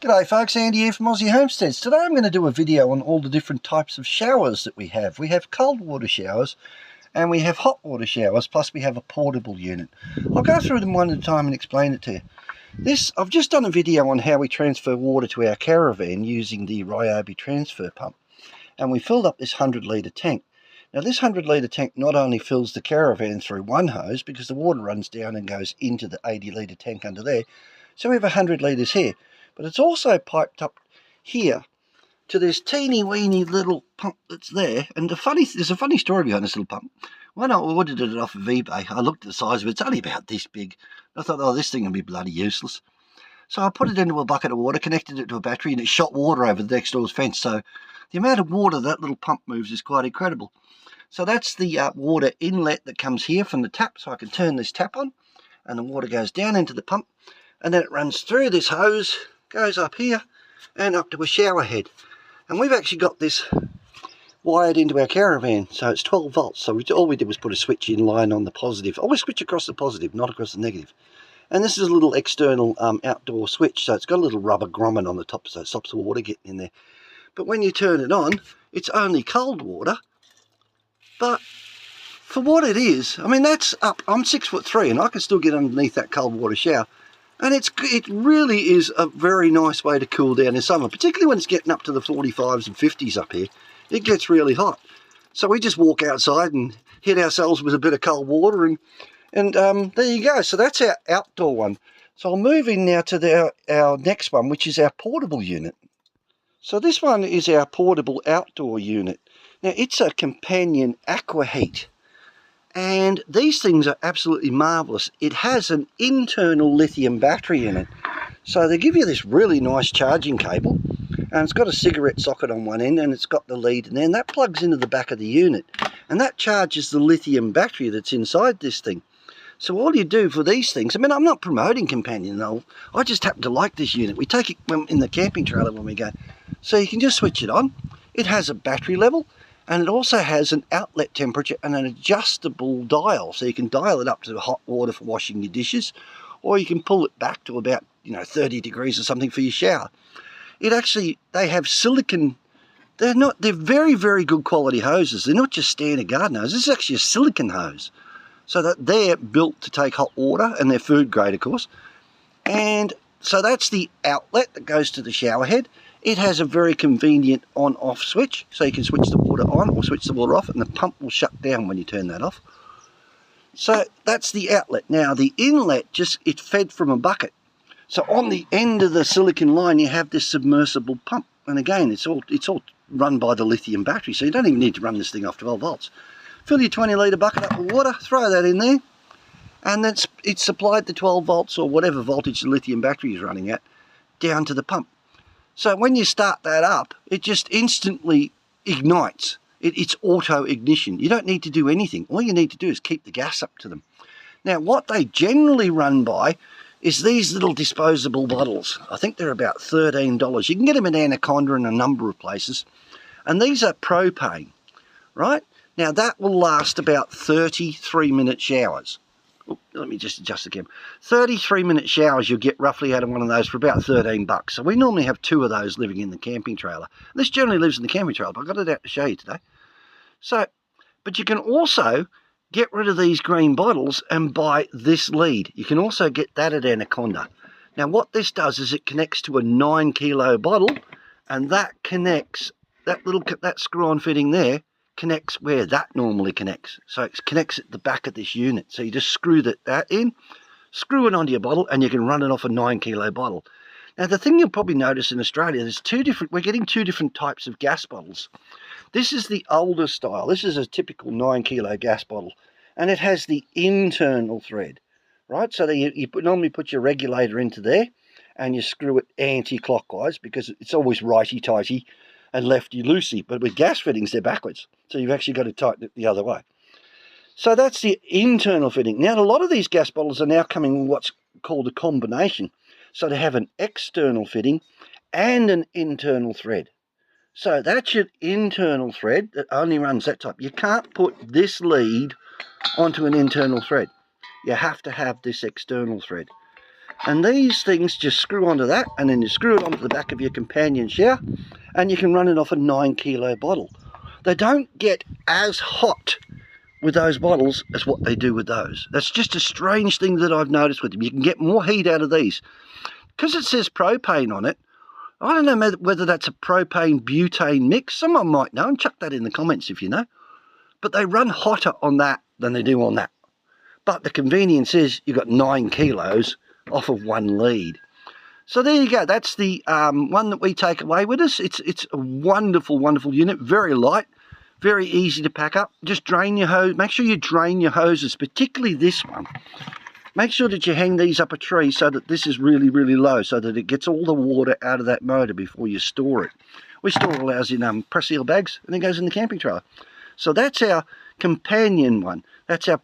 G'day folks, Andy here from Aussie Homesteads. Today I'm going to do a video on all the different types of showers that we have. We have cold water showers and we have hot water showers, plus we have a portable unit. I'll go through them one at a time and explain it to you. I've just done a video on how we transfer water to our caravan using the Ryobi transfer pump. And we filled up this 100-litre tank. Now this 100-litre tank not only fills the caravan through one hose, because the water runs down and goes into the 80-litre tank under there, so we have 100 litres here. But it's also piped up here to this teeny weeny little pump that's there. And there's a funny story behind this little pump. When I ordered it off of eBay, I looked at the size of it. It's only about this big. I thought, oh, this thing will be bloody useless. So I put it into a bucket of water, connected it to a battery, and it shot water over the next door's fence. So the amount of water that little pump moves is quite incredible. So that's the water inlet that comes here from the tap. So I can turn this tap on, and the water goes down into the pump, and then it runs through this hose, goes up here and up to a shower head. And we've actually got this wired into our caravan, so it's 12 volts. So all we did was put a switch in line on the positive. Always switch across the positive, not across the negative. And this is a little external outdoor switch, so it's got a little rubber grommet on the top, so it stops the water getting in there. But when you turn it on, it's only cold water. But for what it is, I mean, that's up. I'm 6'3", and I can still get underneath that cold water shower. And it really is a very nice way to cool down in summer, particularly when it's getting up to the 45s and 50s up here. It gets really hot. So we just walk outside and hit ourselves with a bit of cold water, and there you go. So that's our outdoor one. So I'll move in now to our next one, which is our portable unit. So this one is our portable outdoor unit. Now it's a companion aqua heat. And these things are absolutely marvellous. It has an internal lithium battery in it. So they give you this really nice charging cable. And it's got a cigarette socket on one end, and it's got the lead in there. And that plugs into the back of the unit. And that charges the lithium battery that's inside this thing. So all you do for these things, I mean, I'm not promoting companion, though. I just happen to like this unit. We take it in the camping trailer when we go. So you can just switch it on. It has a battery level. And it also has an outlet temperature and an adjustable dial. So you can dial it up to hot water for washing your dishes, or you can pull it back to about 30 degrees or something for your shower. They have silicon. They're very, very good quality hoses. They're not just standard garden hoses. This is actually a silicon hose. So that they're built to take hot water, and they're food grade, of course. And so that's the outlet that goes to the shower head. It has a very convenient on-off switch, so you can switch the water on or switch the water off, and the pump will shut down when you turn that off. So that's the outlet. Now the inlet, it's fed from a bucket. So on the end of the silicon line, you have this submersible pump, and again, it's all run by the lithium battery, so you don't even need to run this thing off 12 volts. Fill your 20-litre bucket up with water, throw that in there, and then it's supplied the 12 volts or whatever voltage the lithium battery is running at down to the pump. So when you start that up, it just instantly ignites. It's auto ignition. You don't need to do anything. All you need to do is keep the gas up to them. Now what they generally run by is these little disposable bottles. I think they're about $13. You can get them in Anaconda in a number of places. And these are propane, right? Now that will last about 33-minute showers. Let me just adjust the camera. 33-minute showers you'll get roughly out of one of those for about $13. So we normally have 2 of those living in the camping trailer. This generally lives in the camping trailer, but I've got it out to show you today. So, but you can also get rid of these green bottles and buy this lead. You can also get that at Anaconda. Now what this does is it connects to a 9-kilo bottle, and that connects, that screw-on fitting there, connects where that normally connects. So it connects at the back of this unit. So you just screw that in, screw it onto your bottle, and you can run it off a 9-kilo bottle. Now the thing you'll probably notice in Australia, we're getting 2 different types of gas bottles. This is the older style. This is a typical 9-kilo gas bottle, and it has the internal thread, right? So you normally put your regulator into there, and you screw it anti-clockwise because it's always righty-tighty and lefty-loosey, but with gas fittings they're backwards, so you've actually got to tighten it the other way. So that's the internal fitting. Now a lot of these gas bottles are now coming with what's called a combination, so they have an external fitting and an internal thread. So that's your internal thread that only runs that type. You can't put this lead onto an internal thread. You have to have this external thread. And these things just screw onto that, and then you screw it onto the back of your companion shower, and you can run it off a 9 kilo bottle. They don't get as hot with those bottles as what they do with those. That's just a strange thing that I've noticed with them. You can get more heat out of these. Because it says propane on it, I don't know whether that's a propane butane mix. Someone might know, and chuck that in the comments if you know. But they run hotter on that than they do on that. But the convenience is you've got 9 kilos off of one lead. So there you go. That's the one that we take away with us. It's a wonderful, wonderful unit. Very light, very easy to pack up. Just drain your hose. Make sure you drain your hoses, particularly this one. Make sure that you hang these up a tree so that this is really, really low, so that it gets all the water out of that motor before you store it. We store all ours in press seal bags, and then goes in the camping trailer. So that's our companion one. That's our